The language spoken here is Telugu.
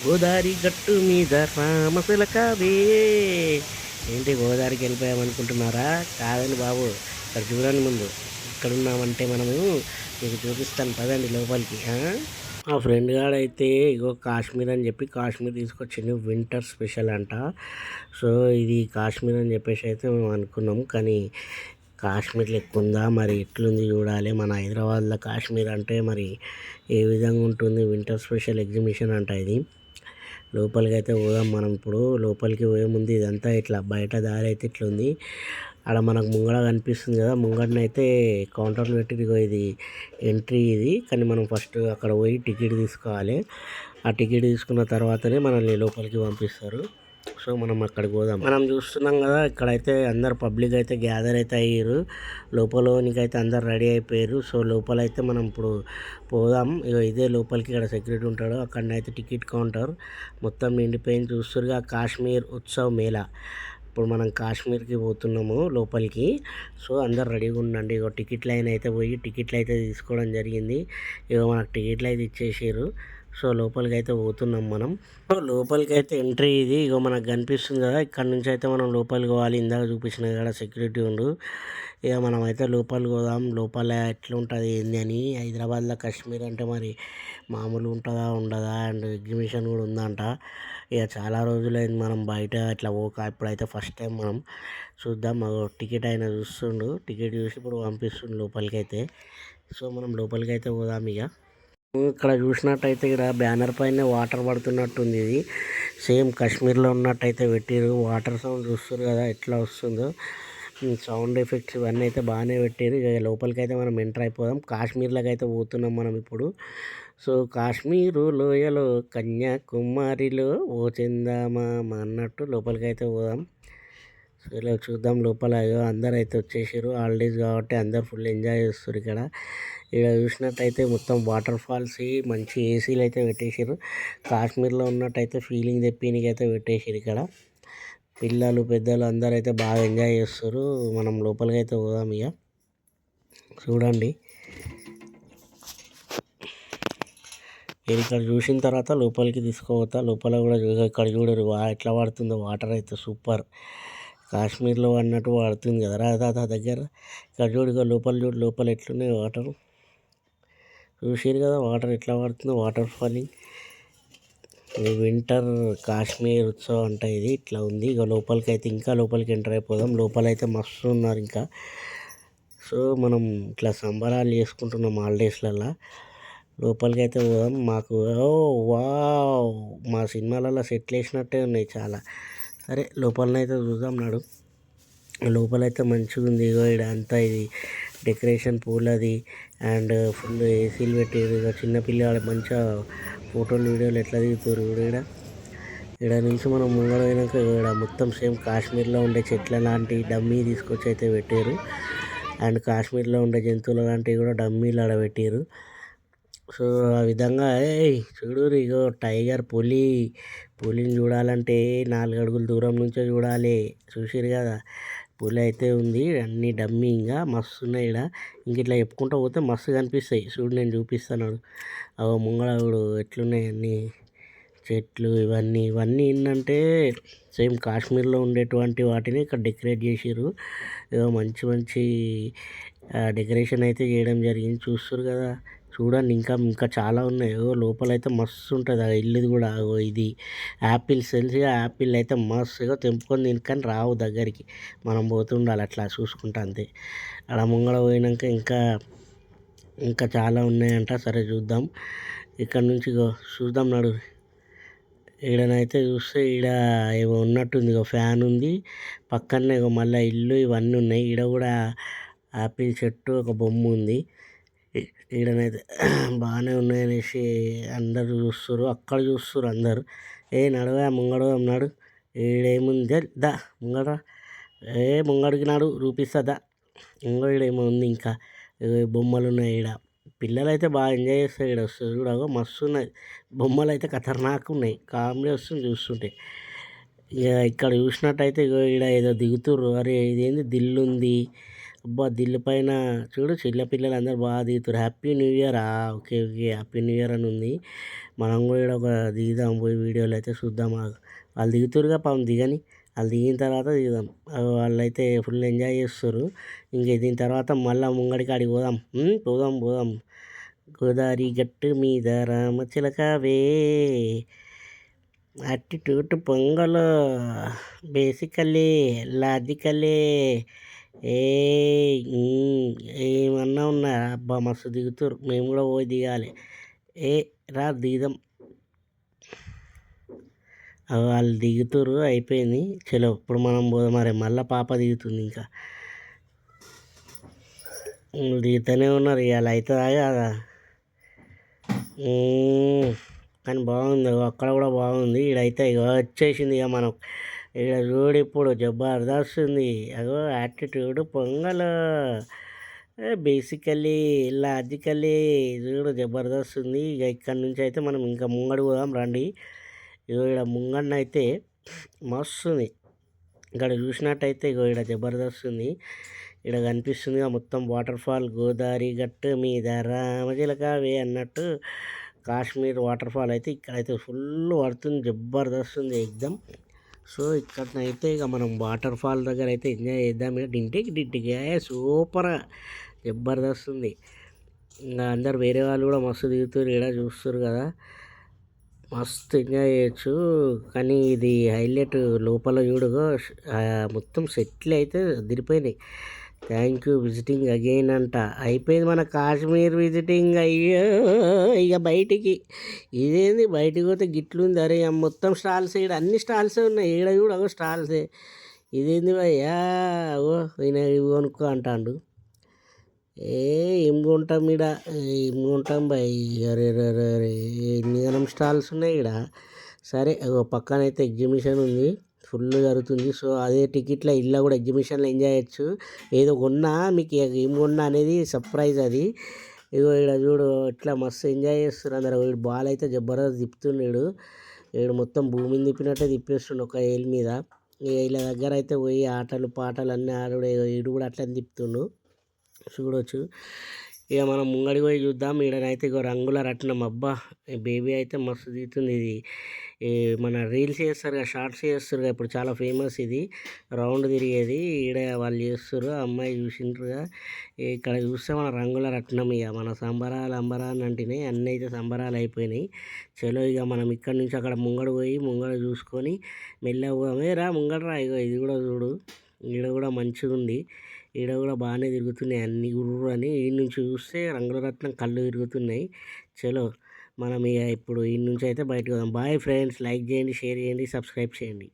గోదారి గట్టు మీద రామశిలకావే. ఏంటి గోదావరికి వెళ్ళిపోయామనుకుంటున్నారా? కాదండి బాబు, ఇక్కడ చూడండి ముందు. ఇక్కడ ఉన్నామంటే మనము మీకు చూపిస్తాను, పదండి లోపలికి. మా ఫ్రెండ్ గాడైతే ఇగో కాశ్మీర్ అని చెప్పి కాశ్మీర్ తీసుకొచ్చింది, వింటర్ స్పెషల్ అంట. సో ఇది కాశ్మీర్ అని చెప్పేసి అయితే మేము అనుకున్నాం, కానీ కాశ్మీర్ లెక్క ఉందా మరి, ఎట్లుంది చూడాలి. మన హైదరాబాద్లో కాశ్మీర్ అంటే మరి ఏ విధంగా ఉంటుంది? వింటర్ స్పెషల్ ఎగ్జిబిషన్ అంట ఇది. లోపలికి అయితే పోదాం మనం ఇప్పుడు. లోపలికి పోయే ముందు ఇదంతా ఇట్లా బయట దారి అయితే ఇట్లా ఉంది. అక్కడ మనకు ముంగడ కనిపిస్తుంది కదా, ముంగడనైతే కౌంటర్లు పెట్టి ఇదిగో ఇది ఎంట్రీ ఇది. కానీ మనం ఫస్ట్ అక్కడ పోయి టికెట్ తీసుకోవాలి. ఆ టికెట్ తీసుకున్న తర్వాతనే మనల్ని లోపలికి పంపిస్తారు. సో మనం అక్కడికి పోదాం. మనం చూస్తున్నాం కదా, ఇక్కడైతే అందరు పబ్లిక్ అయితే గ్యాదర్ అయితే అయ్యారు. లోపలనికైతే అందరు రెడీ అయిపోయారు. సో లోపలైతే మనం ఇప్పుడు పోదాం. ఇదే లోపలికి, ఇక్కడ సెక్యూరిటీ ఉంటాడు. అక్కడనైతే టికెట్ కౌంటర్ మొత్తం నిండిపోయింది. చూస్తురుగా కాశ్మీర్ ఉత్సవ్ మేళా. ఇప్పుడు మనం కాశ్మీర్కి పోతున్నాము లోపలికి. సో అందరు రెడీగా ఉండండి. టికెట్ లైన్ అయితే పోయి టికెట్లు అయితే తీసుకోవడం జరిగింది. మనకు టికెట్లు అయితే ఇచ్చేసారు. సో లోపలికి అయితే పోతున్నాం మనం. సో లోపలికి అయితే ఎంట్రీ ఇది. మనకు కనిపిస్తుంది కదా, ఇక్కడ నుంచి అయితే మనం లోపలికి పోవాలి. ఇందాక చూపించిన కదా సెక్యూరిటీ ఉండు. మనం అయితే లోపలికి పోదాం. లోపల ఎట్లా ఉంటుంది ఏంది అని. హైదరాబాద్లో కాశ్మీర్ అంటే మరి మామూలు ఉంటుందా ఉండదా? అండ్ ఎగ్జిబిషన్ కూడా ఉందంట. చాలా రోజులైంది మనం బయట ఇట్లా పోక. ఇప్పుడైతే ఫస్ట్ టైం మనం చూద్దాం. టికెట్ అయినా చూస్తుండు, టికెట్ చూసి ఇప్పుడు పంపిస్తుండు లోపలికి అయితే. సో మనం లోపలికి అయితే పోదాం ఇక. ఇక్కడ చూసినట్టయితే ఇక్కడ బ్యానర్ పైన వాటర్ పడుతున్నట్టుంది. ఇది సేమ్ కాశ్మీర్లో ఉన్నట్టయితే పెట్టారు. వాటర్ సౌండ్ చూస్తారు కదా ఎట్లా వస్తుందో. సౌండ్ ఎఫెక్ట్స్ ఇవన్నీ అయితే బాగానే పెట్టారు. ఇక లోపలికి అయితే మనం ఎంటర్ అయిపోదాం. కాశ్మీర్లోకి అయితే పోతున్నాం మనం ఇప్పుడు. సో కాశ్మీరు లోయలో కన్యాకుమారిలో ఓ చందమామ అన్నట్టు లోపలికి అయితే పోదాం. సో ఇలా చూద్దాం లోపల. అందరు అయితే వచ్చేసారు, హాలిడేస్ కాబట్టి అందరు ఫుల్ ఎంజాయ్ చేస్తారు ఇక్కడ. ఇక్కడ చూసినట్టయితే మొత్తం వాటర్ ఫాల్స్, మంచి ఏసీలు అయితే పెట్టేసారు. కాశ్మీర్లో ఉన్నట్టయితే ఫీలింగ్ తెప్పినకి అయితే పెట్టేసారు ఇక్కడ. పిల్లలు పెద్దలు అందరూ అయితే బాగా ఎంజాయ్ చేస్తారు. మనం లోపలికి అయితే పోదాం ఇక. చూడండి ఇక్కడ చూసిన తర్వాత లోపలికి తీసుకుపోతా. లోపల కూడా ఇక్కడ చూడరు ఎట్లా పడుతుందో వాటర్ అయితే సూపర్. కాశ్మీర్లో అన్నట్టు పడుతుంది కదా రాదా దగ్గర. ఇక్కడ చూడు లోపల చూడు, లోపల ఎట్లున్నాయి వాటర్. చూసారు కదా వాటర్ ఎట్లా పడుతుందో, వాటర్ ఫాలింగ్. వింటర్ కాశ్మీర్ ఉత్సవం అంట ఇది. ఇట్లా ఉంది. లోపలికి అయితే ఇంకా లోపలికి ఎంటర్ అయిపోదాం. లోపలైతే మస్తు ఉన్నారు ఇంకా. సో మనం ఇట్లా సంబరాలు చేసుకుంటున్నాం హాలిడేస్లలో. లోపలికి అయితే పోదాం. మాకు వావ్, మా సినిమాలలో సెట్లు వేసినట్టే ఉన్నాయి చాలా. సరే లోపలనైతే చూద్దాం నాడు. లోపలైతే మంచిగా ఉంది. ఇక్కడ అంతా ఇది డెకరేషన్ పూలది అండ్ ఫుల్ ఏసీలు పెట్టారు. ఇక చిన్నపిల్లలు మంచిగా ఫోటోలు వీడియోలు ఎట్లా దిగుతారు ఇక్కడ. ఇక్కడ నుంచి మనం ముంగడ పోయినాక ఇక్కడ మొత్తం సేమ్ కాశ్మీర్లో ఉండే చెట్ల లాంటి డమ్మీ తీసుకొచ్చి అయితే పెట్టారు. అండ్ కాశ్మీర్లో ఉండే జంతువుల లాంటివి కూడా డమ్మీలు ఆడ పెట్టారు. సో ఆ విధంగా చూడు టైగర్, పులిని చూడాలంటే 4 అడుగుల దూరం నుంచే చూడాలి. చూసిరు కదా పులి అయితే ఉంది. అన్ని డమ్మీ ఇంకా మస్తు ఉన్నాయి ఇక్కడ. ఇంక ఇట్లా చెప్పుకుంటూ పోతే మస్తు కనిపిస్తాయి. చూడు నేను చూపిస్తాను. ముంగళాడు ఎట్లున్నాయి అన్నీ చెట్లు ఇవన్నీ ఏంటంటే సేమ్ కాశ్మీర్లో ఉండేటువంటి వాటిని ఇక్కడ డెకరేట్ చేసారు. మంచి డెకరేషన్ అయితే చేయడం జరిగింది. చూస్తారు కదా, చూడండి ఇంకా చాలా ఉన్నాయి. లోపలైతే మస్తు ఉంటుంది ఆ ఇల్లుది కూడా. ఇది యాపిల్స్ తెలిసిగా, యాపిల్ అయితే మస్తుగా తెంపుకొని తినుకొని రావు దగ్గరికి. మనం పోతుండాలి అట్లా చూసుకుంటా అంతే. అలా ముంగడ పోయినాక ఇంకా చాలా ఉన్నాయంట. సరే చూద్దాం. ఇక్కడ నుంచి చూద్దాం నడు. ఈడనైతే చూస్తే ఈడ ఏమో ఉన్నట్టుంది. ఫ్యాన్ ఉంది పక్కనే. మళ్ళీ ఇల్లు ఇవన్నీ ఉన్నాయి. ఈడ కూడా యాపిల్ చెట్టు, ఒక బొమ్మ ఉంది. ఈడనైతే బాగానే ఉన్నాయనేసి అందరు చూస్తారు. అక్కడ చూస్తారు అందరు. నడవా ముంగడు అన్నాడు. ఈడేముంది దా ముంగడ, ముంగడికి నాడు చూపిస్తుందా. ఈడేమో ఉంది ఇంకా బొమ్మలు ఉన్నాయి ఈడ. పిల్లలు అయితే బాగా ఎంజాయ్ చేస్తారు. ఇక్కడ వస్తుంది కూడా మస్తు ఉన్నది. బొమ్మలు అయితే ఖతర్నాక్ ఉన్నాయి. కామెడీ వస్తుంది చూస్తుంటే. ఇక ఇక్కడ చూసినట్టయితే ఈడ ఏదో దిగుతుర్రు. అరే ఇదేంది దిల్లు ఉంది, అబ్బా! దిల్లు పైన చూడు చిన్న పిల్లలందరూ బాగా దిగుతుర్రు. హ్యాపీ న్యూ ఇయరా! Okay. Okay. Happy new year అని ఉంది. మనం కూడా ఈడ ఒక దిగుదాం పోయి వీడియోలు అయితే చూద్దాం ఆగు. వాళ్ళు దిగుతుర్రుగా పాపం దిగని. వాళ్ళు దిగిన తర్వాత దిగుదాం. వాళ్ళైతే ఫుల్ ఎంజాయ్ చేస్తుర్రు. ఇంక దీని తర్వాత మళ్ళా ముంగడికి ఆడికి పోదాం. పోదాం పోదాం. గోదారి గట్టు మీద రామచిలకవే యాటిట్యూడ్ పొంగలు బేసికల్లీ లాజికల్లీ ఏమన్నా ఉన్నా అబ్బా మస్తు దిగుతురు. మేము కూడా పోయి దిగాలి. ఏ రా దిగుదాం. వాళ్ళు దిగుతురు అయిపోయింది. చలో ఇప్పుడు మనం పోదాం. మరి మళ్ళీ పాప దిగుతుంది ఇంకా. దిగుతూనే ఉన్నారు. ఇవాళ అవుతుందా కదా. కానీ బాగుంది. అక్కడ కూడా బాగుంది. ఈడైతే ఇక వచ్చేసింది. ఇక మనం ఇక్కడ చూడు ఇప్పుడు జబర్దస్త్ ఉంది. అగో యాటిట్యూడ్ పొంగల్ బేసికల్లీ లాజికల్లీ చూడు జబర్దస్త్ ఉంది. ఇక ఇక్కడ నుంచి అయితే మనం ఇంకా ముంగడు పోదాం రండి. ఇగో ఇక్కడ ముంగడినైతే మస్తు ఉంది. ఇక్కడ చూసినట్టయితే ఇగో ఇక్కడ జబర్దస్త్ ఉంది. ఇక్కడ కనిపిస్తుంది మొత్తం వాటర్ ఫాల్. గోదావరి గట్టు మీద రామచిలకవే అన్నట్టు కాశ్మీర్ వాటర్ ఫాల్ అయితే ఇక్కడైతే ఫుల్ పడుతుంది. జబర్దస్త్ ఉంది ఎగ్దమ్. సో ఇక్కడనైతే ఇక మనం వాటర్ ఫాల్ దగ్గర అయితే ఎంజాయ్ చేద్దాం. ఇక డింటికి సూపర్గా జబర్దస్త్ ఉంది. ఇంకా అందరు వేరే వాళ్ళు కూడా మస్తు దిగుతారు. ఇక్కడ చూస్తారు కదా, మస్తు ఎంజాయ్ చేయొచ్చు. కానీ ఇది హైలైట్ లోపల చూడుగో మొత్తం సెట్లు అయితే అదిరిపోయినాయి. థ్యాంక్ యూ విజిటింగ్ అగైన్ అంట. అయిపోయింది మన కాశ్మీర్ విజిటింగ్. అయ్యో ఇక బయటికి ఇదేంది బయటికి పోతే గిట్లుంది. అరే మొత్తం స్టాల్స్ ఇక్కడ అన్ని స్టాల్సే ఉన్నాయి. ఈడ చూడు అగో స్టాల్సే. ఇదేంది భయ్యా ఓ ఈయన ఇవి కొనుక్కో అంటాడు. ఏం కొంటాం ఈడ, ఏం కొంటాం భయ్. అరే అరే ఎన్ని గనం స్టాల్స్ ఉన్నాయి ఈడ. సరే పక్కనైతే ఎగ్జిబిషన్ ఉంది, ఫుల్ జరుగుతుంది. సో అదే టికెట్లో ఇల్లు కూడా ఎగ్జిబిషన్లో ఎంజాయ్ చేయొచ్చు. ఏదో కొన్నా మీకు ఏం కొన్నా అనేది సర్ప్రైజ్ అది. ఇగో ఇక్కడ చూడు ఇట్లా మస్తు ఎంజాయ్ చేస్తారు అందరు. వీడు బాల్ అయితే జబర్దస్త్ తిప్పుతున్నాడు. వీడు మొత్తం భూమిని తిప్పినట్టే తిప్పేస్తుండు ఒక ఏళ్ళ మీద. వీళ్ళ దగ్గర అయితే పోయి ఆటలు పాటలు అన్నీ ఆడు. వీడు కూడా అట్లా తిప్పుతుండు చూడవచ్చు. ఇక మనం ముంగడికి పోయి చూద్దాం. ఈడనైతే ఇక రంగుల రత్నం. అబ్బా బేబీ అయితే మస్తు దిగుతుంది. ఇది మన రీల్స్ చేస్తారు కదా, షార్ట్స్ చేస్తారు కదా, ఇప్పుడు చాలా ఫేమస్ ఇది. రౌండ్ తిరిగేది ఈడ వాళ్ళు చేస్తారు. అమ్మాయి చూసిండ్రుగా. ఇక్కడ చూస్తే మన రంగుల రత్నం. ఇక మన సంబరాలు అంబరాలు అంటున్నాయి. అన్నీ అయితే సంబరాలు అయిపోయినాయి. చలో ఇక మనం ఇక్కడ నుంచి అక్కడ ముంగడు పోయి ముంగడ చూసుకొని మెల్లగా పోదామే. రా ముంగడు ఇగో ఇది కూడా చూడు. ఈడ కూడా మంచిగా ఉంది. ఈడ కూడా బాగానే తిరుగుతున్నాయి అన్ని గుర్రు అని. ఈ నుంచి చూస్తే రంగుల రత్నం కళ్ళు తిరుగుతున్నాయి. చలో మనం ఇక ఇప్పుడు ఈ నుంచి అయితే బయటకు వద్దాం. Bye friends. లైక్ చేయండి, షేర్ చేయండి, సబ్స్క్రైబ్ చేయండి.